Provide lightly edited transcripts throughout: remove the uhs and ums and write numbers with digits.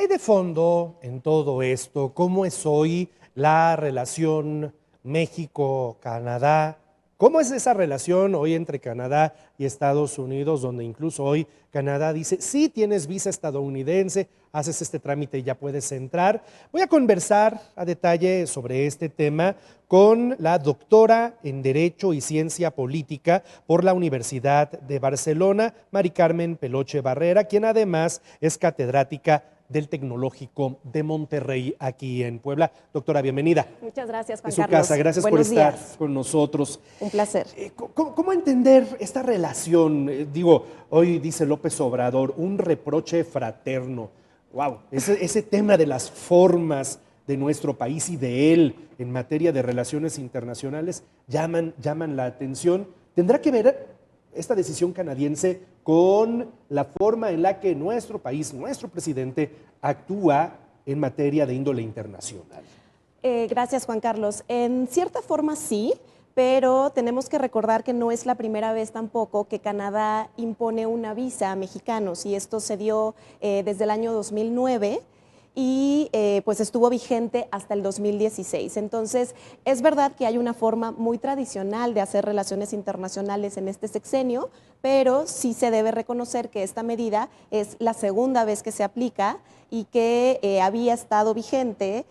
hay de fondo en todo esto? ¿Cómo es hoy la relación México-Canadá? ¿Cómo es esa relación hoy entre Canadá y Estados Unidos, donde incluso hoy Canadá dice, sí tienes visa estadounidense, haces este trámite y ya puedes entrar? Voy a conversar a detalle sobre este tema con la doctora en Derecho y Ciencia Política por la Universidad de Barcelona, Mari Carmen Peloche Barrera, quien además es catedrática del Tecnológico de Monterrey, aquí en Puebla. Doctora, bienvenida. Muchas gracias, Juan Es su Carlos. casa, gracias por Buenos estar días. con nosotros. Un placer. ¿Cómo entender esta relación? Digo, hoy dice López Obrador, un reproche fraterno. Wow, ese tema de las formas de nuestro país y de él en materia de relaciones internacionales llaman la atención. ¿Tendrá que ver esta decisión canadiense con la forma en la que nuestro país, nuestro presidente, actúa en materia de índole internacional? Gracias, Juan Carlos. En cierta forma sí, pero tenemos que recordar que no es la primera vez tampoco que Canadá impone una visa a mexicanos, y esto se dio desde el año 2009 y pues estuvo vigente hasta el 2016. Entonces, es verdad que hay una forma muy tradicional de hacer relaciones internacionales en este sexenio, pero sí se debe reconocer que esta medida es la segunda vez que se aplica y que había estado vigente.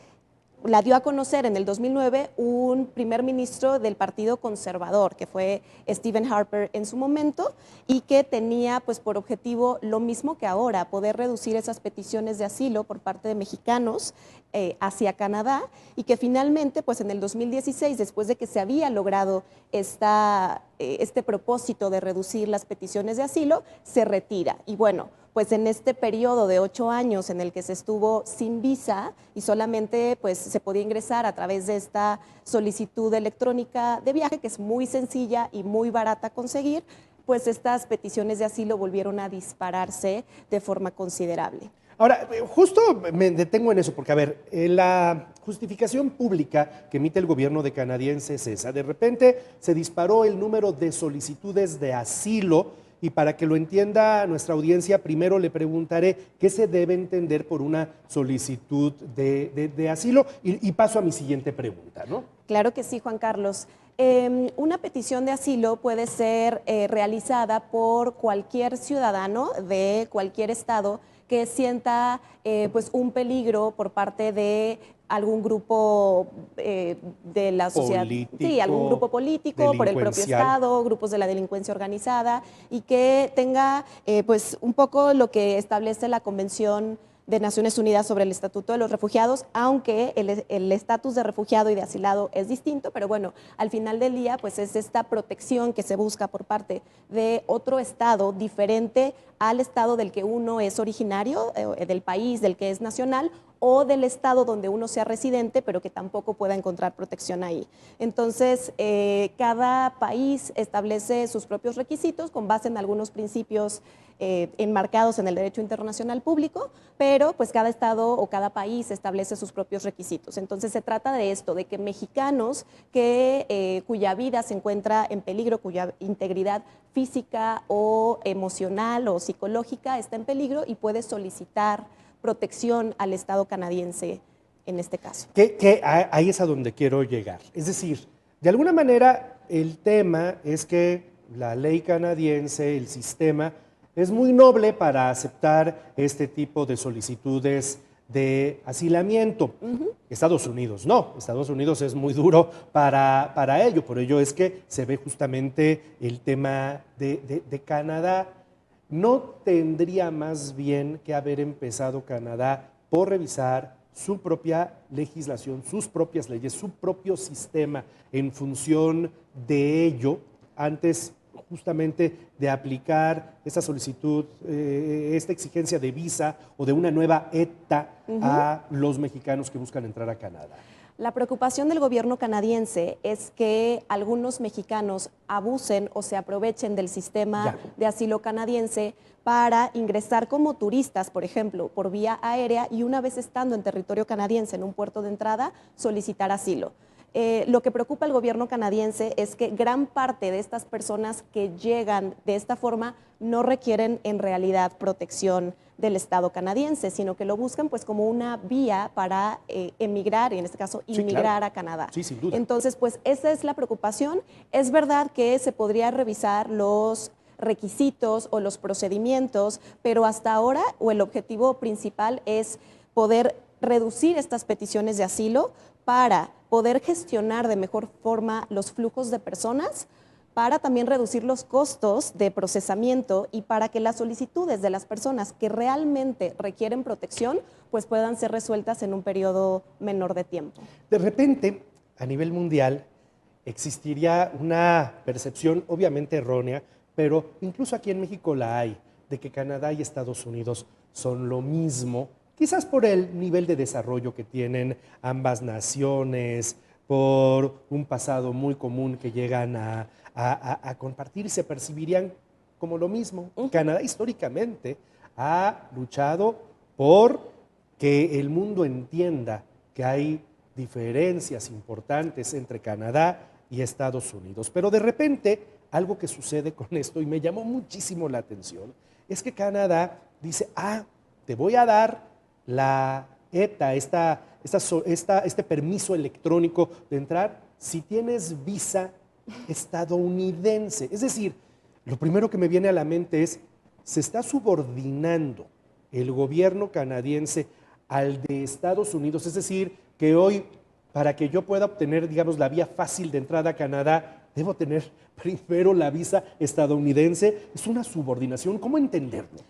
La dio a conocer en el 2009 un primer ministro del Partido Conservador, que fue Stephen Harper en su momento, y que tenía pues por objetivo lo mismo que ahora, poder reducir esas peticiones de asilo por parte de mexicanos hacia Canadá, y que finalmente pues en el 2016, después de que se había logrado este propósito de reducir las peticiones de asilo, se retira. Y bueno, pues en este periodo de 8 años en el que se estuvo sin visa y solamente pues se podía ingresar a través de esta solicitud electrónica de viaje, que es muy sencilla y muy barata a conseguir, pues estas peticiones de asilo volvieron a dispararse de forma considerable. Ahora, justo me detengo en eso, porque a ver, la justificación pública que emite el gobierno de canadiense es esa. De repente se disparó el número de solicitudes de asilo, y para que lo entienda nuestra audiencia, primero le preguntaré qué se debe entender por una solicitud de asilo y paso a mi siguiente pregunta, ¿no? Claro que sí, Juan Carlos. Una petición de asilo puede ser realizada por cualquier ciudadano de cualquier estado que sienta pues un peligro por parte de algún grupo de la sociedad, Político, sí, algún grupo político, por el propio estado, grupos de la delincuencia organizada, y que tenga pues un poco lo que establece la Convención de Naciones Unidas sobre el Estatuto de los Refugiados, aunque el estatus de refugiado y de asilado es distinto, pero bueno, al final del día pues es esta protección que se busca por parte de otro estado diferente al estado del que uno es originario, del país del que es nacional, o del estado donde uno sea residente, pero que tampoco pueda encontrar protección ahí. Entonces, cada país establece sus propios requisitos con base en algunos principios enmarcados en el derecho internacional público, pero pues cada estado o cada país establece sus propios requisitos. Entonces se trata de esto, de que mexicanos cuya vida se encuentra en peligro, cuya integridad física o emocional o psicológica está en peligro y puede solicitar protección al Estado canadiense en este caso. Ahí es a donde quiero llegar. Es decir, de alguna manera el tema es que la ley canadiense, el sistema, es muy noble para aceptar este tipo de solicitudes de asilamiento. Estados Unidos no, Estados Unidos es muy duro para ello, por ello es que se ve justamente el tema de Canadá. ¿No tendría más bien que haber empezado Canadá por revisar su propia legislación, sus propias leyes, su propio sistema en función de ello, antes justamente de aplicar esta solicitud, esta exigencia de visa o de una nueva ETA a los mexicanos que buscan entrar a Canadá? La preocupación del gobierno canadiense es que algunos mexicanos abusen o se aprovechen del sistema de asilo canadiense para ingresar como turistas, por ejemplo, por vía aérea, y una vez estando en territorio canadiense en un puerto de entrada, solicitar asilo. lo que preocupa al gobierno canadiense es que gran parte de estas personas que llegan de esta forma no requieren en realidad protección del Estado canadiense, sino que lo buscan pues como una vía para emigrar, y en este caso Sí, inmigrar claro. a Canadá. Sí, sin duda. Entonces, pues esa es la preocupación. Es verdad que se podría revisar los requisitos o los procedimientos, pero hasta ahora o el objetivo principal es poder reducir estas peticiones de asilo para poder gestionar de mejor forma los flujos de personas, para también reducir los costos de procesamiento y para que las solicitudes de las personas que realmente requieren protección pues puedan ser resueltas en un periodo menor de tiempo. De repente, a nivel mundial, existiría una percepción obviamente errónea, pero incluso aquí en México la hay, de que Canadá y Estados Unidos son lo mismo, quizás por el nivel de desarrollo que tienen ambas naciones, por un pasado muy común que llegan a compartir, se percibirían como lo mismo. Canadá históricamente ha luchado por que el mundo entienda que hay diferencias importantes entre Canadá y Estados Unidos. Pero de repente, algo que sucede con esto, y me llamó muchísimo la atención, es que Canadá dice, te voy a dar la ETA, este permiso electrónico de entrar si tienes visa estadounidense. Es decir, lo primero que me viene a la mente es, se está subordinando el gobierno canadiense al de Estados Unidos, es decir, que hoy, para que yo pueda obtener, digamos, la vía fácil de entrada a Canadá, debo tener primero la visa estadounidense. Es una subordinación. ¿Cómo entenderlo?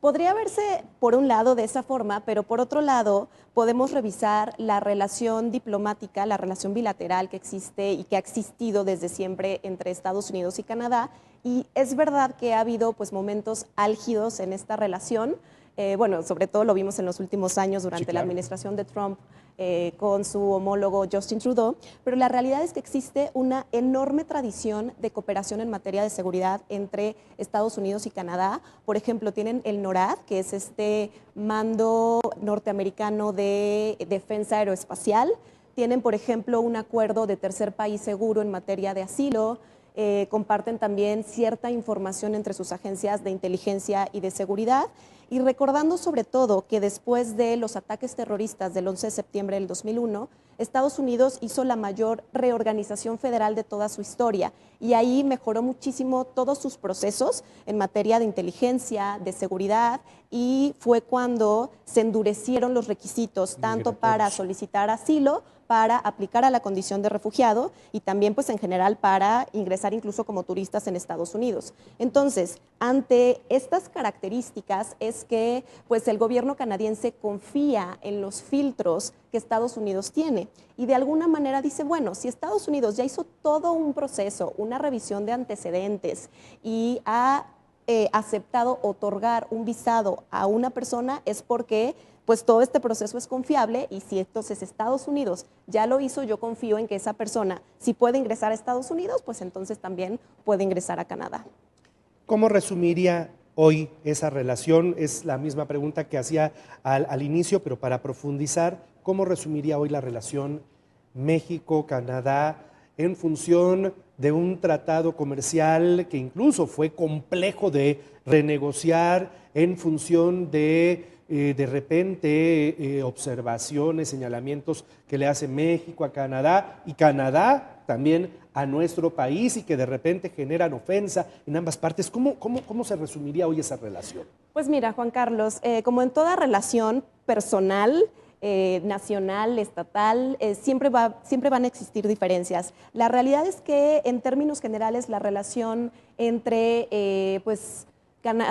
Podría verse por un lado de esa forma, pero por otro lado podemos revisar la relación diplomática, la relación bilateral que existe y que ha existido desde siempre entre Estados Unidos y Canadá. Y es verdad que ha habido pues momentos álgidos en esta relación. Bueno, sobre todo lo vimos en los últimos años durante Sí, claro. la administración de Trump con su homólogo Justin Trudeau, pero la realidad es que existe una enorme tradición de cooperación en materia de seguridad entre Estados Unidos y Canadá. Por ejemplo, tienen el NORAD, que es este mando norteamericano de defensa aeroespacial. Tienen, por ejemplo, un acuerdo de tercer país seguro en materia de asilo. Comparten también cierta información entre sus agencias de inteligencia y de seguridad, y recordando sobre todo que después de los ataques terroristas del 11 de septiembre del 2001, Estados Unidos hizo la mayor reorganización federal de toda su historia y ahí mejoró muchísimo todos sus procesos en materia de inteligencia, de seguridad, y fue cuando se endurecieron los requisitos tanto para solicitar asilo, para aplicar a la condición de refugiado y también pues en general para ingresar incluso como turistas en Estados Unidos. Entonces, ante estas características es que pues el gobierno canadiense confía en los filtros que Estados Unidos tiene y de alguna manera dice, bueno, si Estados Unidos ya hizo todo un proceso, una revisión de antecedentes y ha aceptado otorgar un visado a una persona, es porque pues todo este proceso es confiable, y si entonces Estados Unidos ya lo hizo, yo confío en que esa persona, si puede ingresar a Estados Unidos, pues entonces también puede ingresar a Canadá. ¿Cómo resumiría hoy esa relación? Es la misma pregunta que hacía al inicio, pero para profundizar, ¿cómo resumiría hoy la relación México-Canadá en función de un tratado comercial que incluso fue complejo de renegociar, en función de repente observaciones, señalamientos que le hace México a Canadá y Canadá también a nuestro país, y que de repente generan ofensa en ambas partes? ¿Cómo se resumiría hoy esa relación? Pues mira, Juan Carlos, como en toda relación personal, nacional, estatal, siempre van a existir diferencias. La realidad es que en términos generales la relación entre pues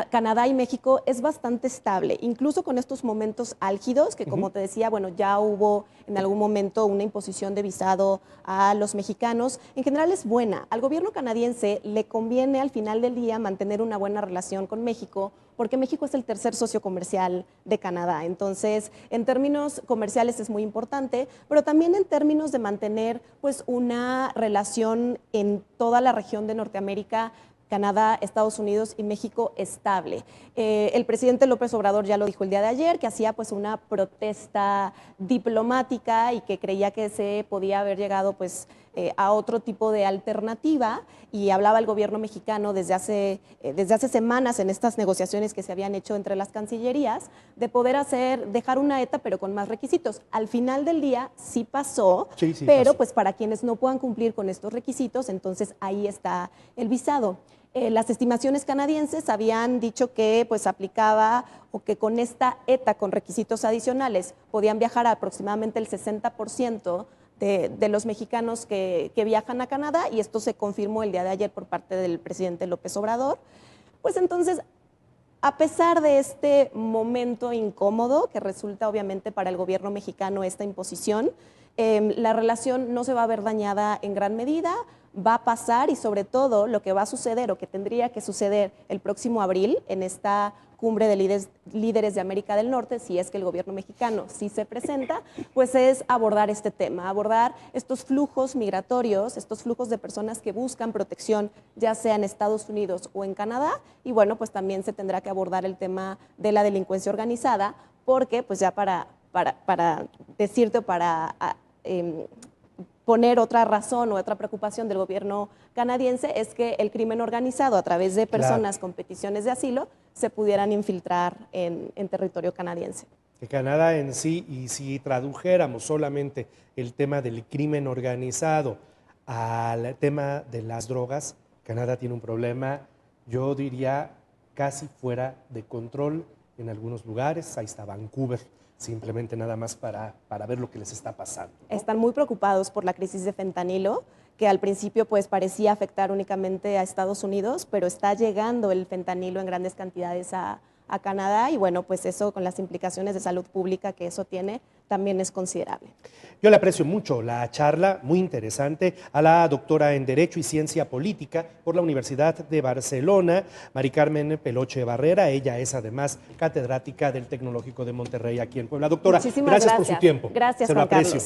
Canadá y México es bastante estable, incluso con estos momentos álgidos que, como te decía, bueno, ya hubo en algún momento una imposición de visado a los mexicanos. En general es buena. Al gobierno canadiense le conviene al final del día mantener una buena relación con México, porque México es el tercer socio comercial de Canadá. Entonces, en términos comerciales es muy importante, pero también en términos de mantener pues una relación en toda la región de Norteamérica Canadá, Estados Unidos y México estable. El presidente López Obrador ya lo dijo el día de ayer, que hacía pues una protesta diplomática y que creía que se podía haber llegado pues a otro tipo de alternativa, y hablaba el gobierno mexicano desde hace semanas en estas negociaciones que se habían hecho entre las cancillerías de poder dejar una ETA pero con más requisitos. Al final del día sí pasó, Sí, pero pasó. pues para quienes no puedan cumplir con estos requisitos, entonces ahí está el visado. Las estimaciones canadienses habían dicho que pues aplicaba o que con esta ETA con requisitos adicionales podían viajar a aproximadamente el 60% de los mexicanos que viajan a Canadá, y esto se confirmó el día de ayer por parte del presidente López Obrador. Pues entonces, a pesar de este momento incómodo que resulta obviamente para el gobierno mexicano esta imposición, la relación no se va a ver dañada en gran medida, va a pasar, y sobre todo lo que va a suceder o que tendría que suceder el próximo abril en esta cumbre de líderes de América del Norte, si es que el gobierno mexicano sí se presenta, pues es abordar este tema, abordar estos flujos migratorios, estos flujos de personas que buscan protección, ya sea en Estados Unidos o en Canadá, y bueno, pues también se tendrá que abordar el tema de la delincuencia organizada, porque pues ya para decirte, poner otra razón o otra preocupación del gobierno canadiense es que el crimen organizado a través de personas con peticiones de asilo se pudieran infiltrar en territorio canadiense. Que Canadá en sí, y si tradujéramos solamente el tema del crimen organizado al tema de las drogas, Canadá tiene un problema, yo diría, casi fuera de control en algunos lugares. Ahí está Vancouver, simplemente nada más para ver lo que les está pasando, ¿no? Están muy preocupados por la crisis de fentanilo, que al principio pues parecía afectar únicamente a Estados Unidos, pero está llegando el fentanilo en grandes cantidades a Canadá, y bueno, pues eso con las implicaciones de salud pública que eso tiene también es considerable. Yo le aprecio mucho la charla, muy interesante, a la doctora en Derecho y Ciencia Política por la Universidad de Barcelona, Mari Carmen Peloche Barrera. Ella es además catedrática del Tecnológico de Monterrey aquí en Puebla. Doctora, Muchísimas gracias por su tiempo. Gracias, Se lo Juan aprecio. Carlos.